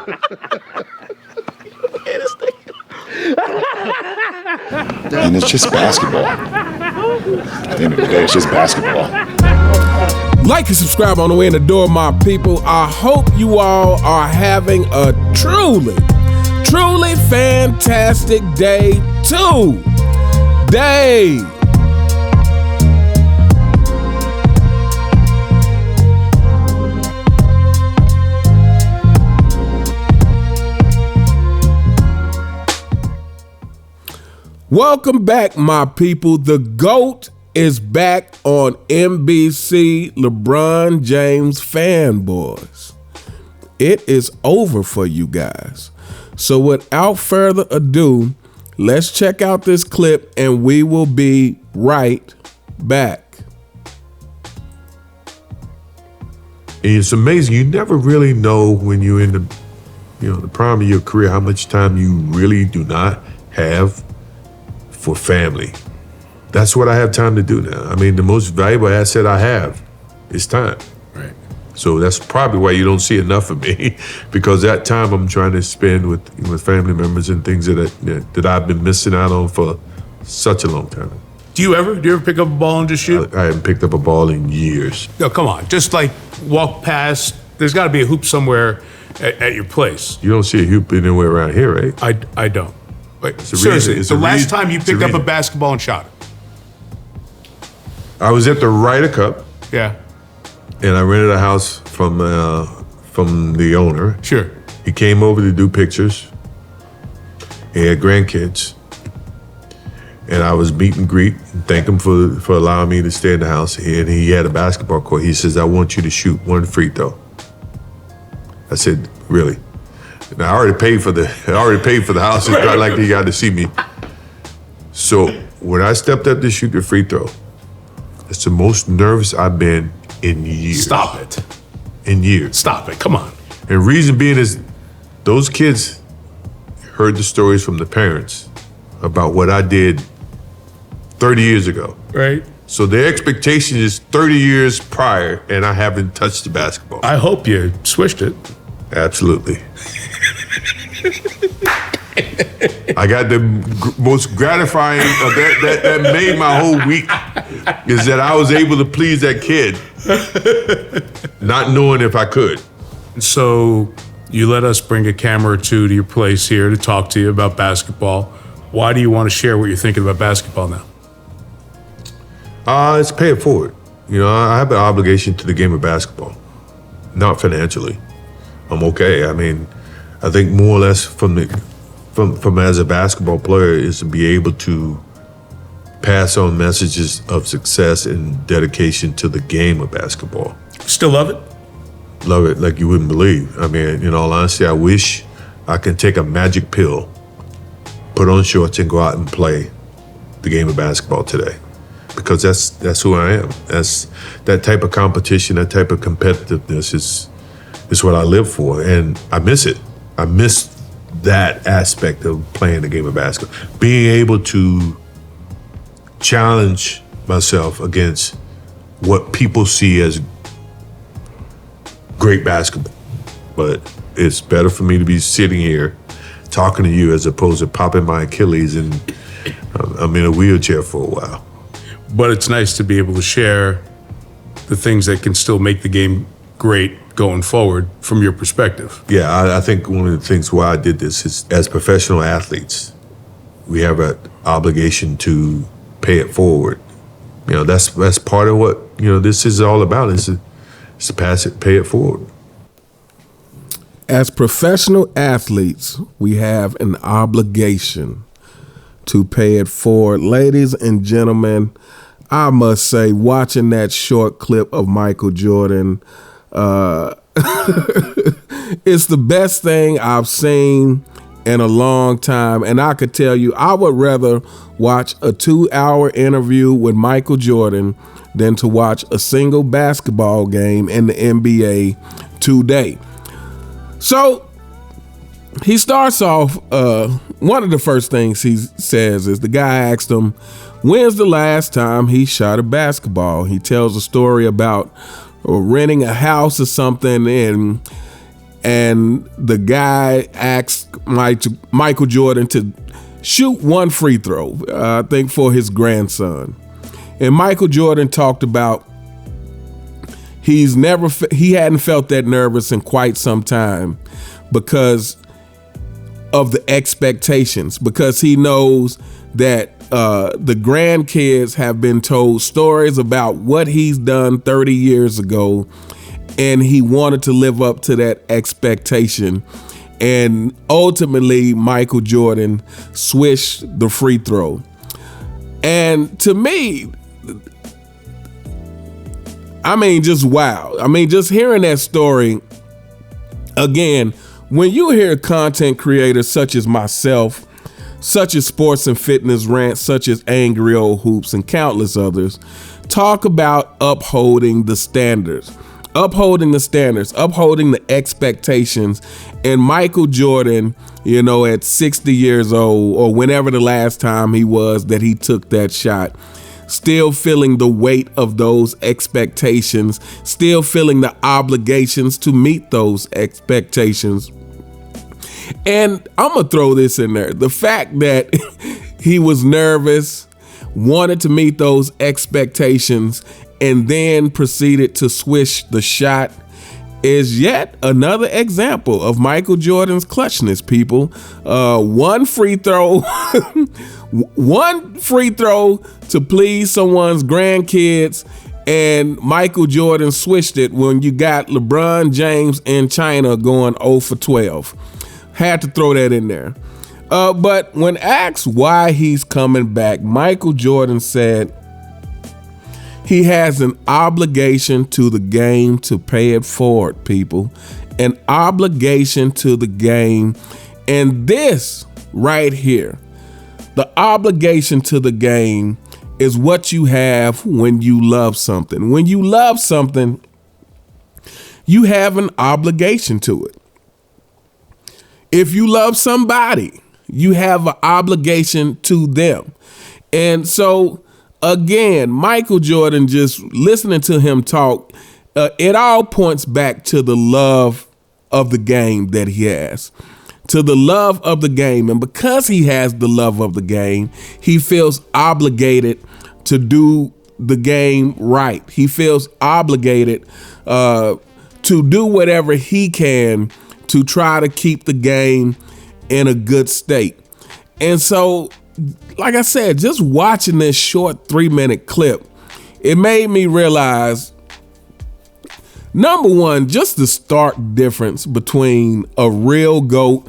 And it's just basketball. At the end of the day, it's just basketball. Like and subscribe on the way in the door, my people. I hope you all are having a truly fantastic day today. Welcome back, my people. The GOAT is back on NBC, LeBron James fanboys. It is over for you guys. So without further ado, let's check out this clip and we will be right back. It's amazing. You never really know when you're in the prime of your career how much time you really do not have for family. That's what I have time to do now. I mean, the most valuable asset I have is time. Right. So that's probably why you don't see enough of me, because that time I'm trying to spend with family members and things that I've been missing out on for such a long time. Do you ever pick up a ball and just shoot? I haven't picked up a ball in years. No, come on. Just like walk past. There's got to be a hoop somewhere at your place. You don't see a hoop anywhere around here, right? I don't. Wait, seriously, the last time you picked up a basketball and shot it? I was at the Ryder Cup. Yeah. And I rented a house from the owner. Sure. He came over to do pictures. He had grandkids. And I was meet and greet and thank him for allowing me to stay in the house. And he had a basketball court. He says, I want you to shoot one free throw. I said, really? Now, I already paid for the house. It's not like they got to see me. So when I stepped up to shoot the free throw, it's the most nervous I've been in years. Stop it. In years. Stop it. Come on. And reason being is those kids heard the stories from the parents about what I did 30 years ago. Right. So their expectation is 30 years prior, and I haven't touched the basketball. I hope you swished it. Absolutely. I got the most gratifying that made my whole week is that I was able to please that kid, not knowing if I could. So you let us bring a camera or two to your place here to talk to you about basketball. Why do you want to share what you're thinking about basketball now? It's pay it forward. I have an obligation to the game of basketball, not financially. I'm okay. I mean, I think more or less from as a basketball player is to be able to pass on messages of success and dedication to the game of basketball. Still love it? Love it like you wouldn't believe. I mean, in all honesty, I wish I could take a magic pill, put on shorts and go out and play the game of basketball today. Because that's who I am. That's that type of competition, that type of competitiveness is what I live for, and I miss it. I miss that aspect of playing the game of basketball. Being able to challenge myself against what people see as great basketball. But it's better for me to be sitting here talking to you as opposed to popping my Achilles and I'm in a wheelchair for a while. But it's nice to be able to share the things that can still make the game great going forward from your perspective. Yeah, I think one of the things why I did this is as professional athletes, we have an obligation to pay it forward. That's part of what, this is all about is to pass it, pay it forward. As professional athletes, we have an obligation to pay it forward. Ladies and gentlemen, I must say, watching that short clip of Michael Jordan, it's the best thing I've seen in a long time. And I could tell you, I would rather watch a 2-hour interview with Michael Jordan than to watch a single basketball game in the NBA today. So he starts off, one of the first things he says is the guy asked him, when's the last time he shot a basketball? He tells a story about renting a house or something, and and the guy asked Michael Jordan to shoot one free throw, I think for his grandson. And Michael Jordan talked about he hadn't felt that nervous in quite some time because of the expectations, because he knows that the grandkids have been told stories about what he's done 30 years ago, and he wanted to live up to that expectation. And ultimately, Michael Jordan swished the free throw. And to me, I mean, just wow. I mean, just hearing that story, again, when you hear content creators such as myself, such as Sports and Fitness Rant, such as Angry Old Hoops, and countless others, talk about upholding the standards, upholding the expectations. And Michael Jordan, you know, at 60 years old, or whenever the last time he was that he took that shot, still feeling the weight of those expectations, still feeling the obligations to meet those expectations. And I'm going to throw this in there. The fact that he was nervous, wanted to meet those expectations, and then proceeded to swish the shot is yet another example of Michael Jordan's clutchness, people. One free throw, to please someone's grandkids, and Michael Jordan swished it when you got LeBron James in China going 0 for 12. Had to throw that in there. But when asked why he's coming back, Michael Jordan said he has an obligation to the game to pay it forward, people. An obligation to the game. And this right here, the obligation to the game, is what you have when you love something. When you love something, you have an obligation to it. If you love somebody, you have an obligation to them. And so, again, Michael Jordan, just listening to him talk, it all points back to the love of the game that he has, to the love of the game. And because he has the love of the game, he feels obligated to do the game right. He feels obligated to do whatever he can to try to keep the game in a good state. And so, like I said, just watching this short 3-minute clip, it made me realize, number one, just the stark difference between a real GOAT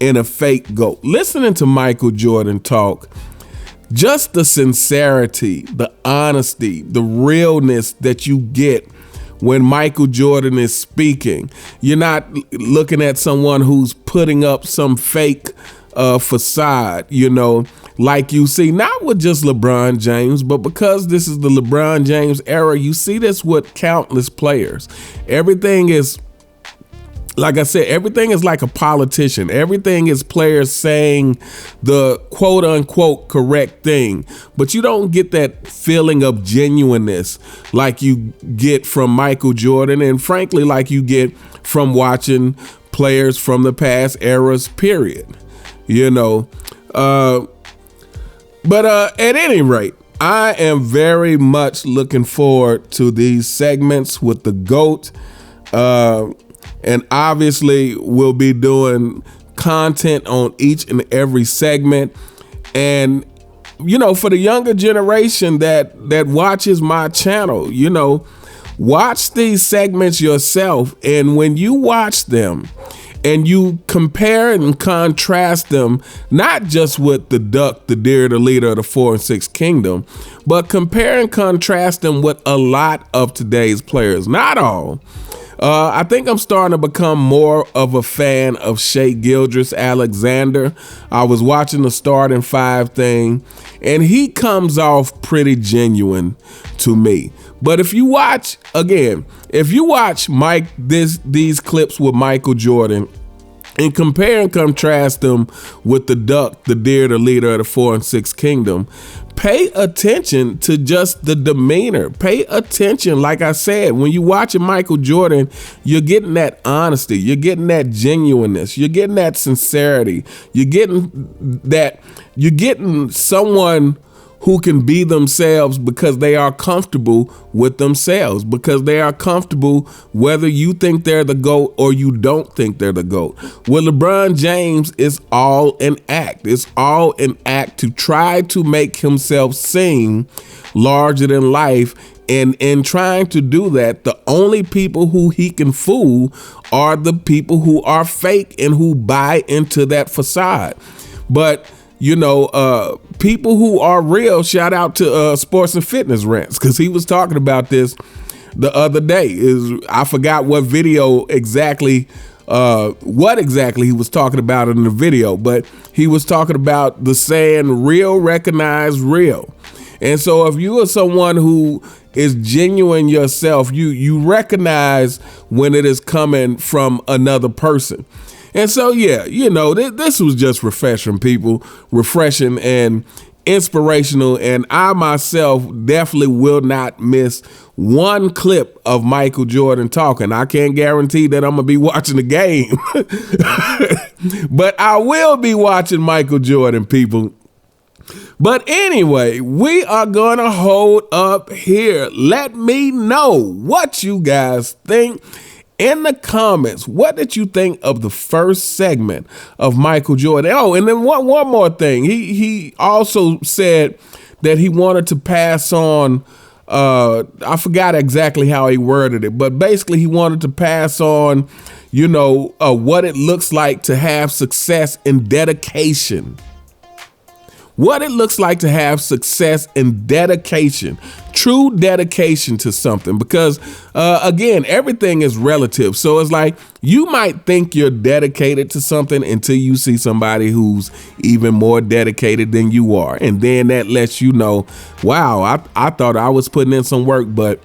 and a fake GOAT. Listening to Michael Jordan talk, just the sincerity, the honesty, the realness that you get when Michael Jordan is speaking. You're not looking at someone who's putting up some fake facade, you know, like you see, not with just LeBron James, but because this is the LeBron James era, you see this with countless players. Everything is, like I said, everything is like a politician. Everything is players saying the quote unquote correct thing, but you don't get that feeling of genuineness like you get from Michael Jordan, and frankly, like you get from watching players from the past eras, period. You know, but at any rate, I am very much looking forward to these segments with the GOAT. And obviously, we'll be doing content on each and every segment. And, you know, for the younger generation that watches my channel, you know, watch these segments yourself. And when you watch them and you compare and contrast them, not just with the duck, the deer, the leader of the 4 and 6 kingdom, but compare and contrast them with a lot of today's players, not all. I think I'm starting to become more of a fan of Shai Gilgeous-Alexander. I was watching the starting 5 thing, and he comes off pretty genuine to me. But if you watch, again, these clips with Michael Jordan and compare and contrast them with the duck, the deer, the leader of the 4 and 6 kingdom, pay attention to just the demeanor. Pay attention. Like I said, when you're watching Michael Jordan, you're getting that honesty. You're getting that genuineness. You're getting that sincerity. You're getting someone who can be themselves because they are comfortable with themselves, because they are comfortable whether you think they're the GOAT or you don't think they're the GOAT. With LeBron James, it's all an act. It's all an act to try to make himself seem larger than life. And in trying to do that, the only people who he can fool are the people who are fake and who buy into that facade. But people who are real, shout out to Sports and Fitness Rants, because he was talking about this the other day. I forgot what video exactly, what exactly he was talking about in the video, but he was talking about the saying, real recognize real. And so if you are someone who is genuine yourself, you recognize when it is coming from another person. And so, yeah, this was just refreshing and inspirational. And I myself definitely will not miss one clip of Michael Jordan talking. I can't guarantee that I'm going to be watching the game, but I will be watching Michael Jordan, people. But anyway, we are going to hold up here. Let me know what you guys think in the comments. What did you think of the first segment of Michael Jordan? Oh, and then one more thing. He also said that he wanted to pass on, I forgot exactly how he worded it, but basically he wanted to pass on, what it looks like to have success and dedication. What it looks like to have success and dedication, true dedication to something, because again, everything is relative. So it's like you might think you're dedicated to something until you see somebody who's even more dedicated than you are. And then that lets you know, wow, I thought I was putting in some work, but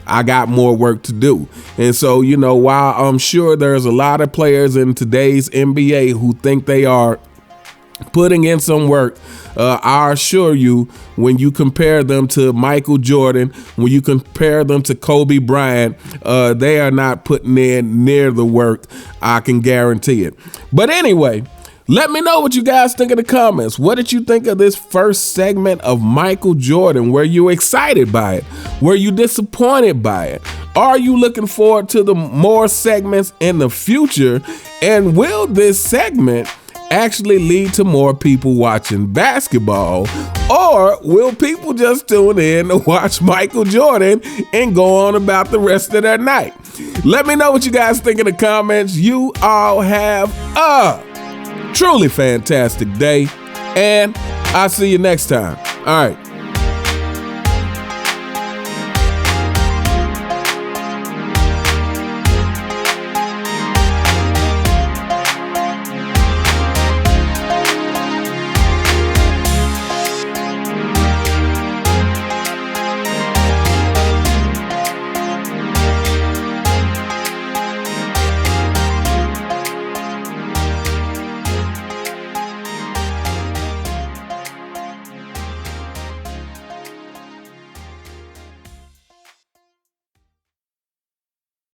I got more work to do. And so, while I'm sure there's a lot of players in today's NBA who think they are putting in some work, I assure you, when you compare them to Michael Jordan, when you compare them to Kobe Bryant, they are not putting in near the work. I can guarantee it. But anyway, let me know what you guys think in the comments. What did you think of this first segment of Michael Jordan? Were you excited by it? Were you disappointed by it? Are you looking forward to the more segments in the future? And will this segment actually lead to more people watching basketball, or will people just tune in to watch Michael Jordan and go on about the rest of their night? Let me know what you guys think in the comments. You all have a truly fantastic day, and I'll see you next time. All right.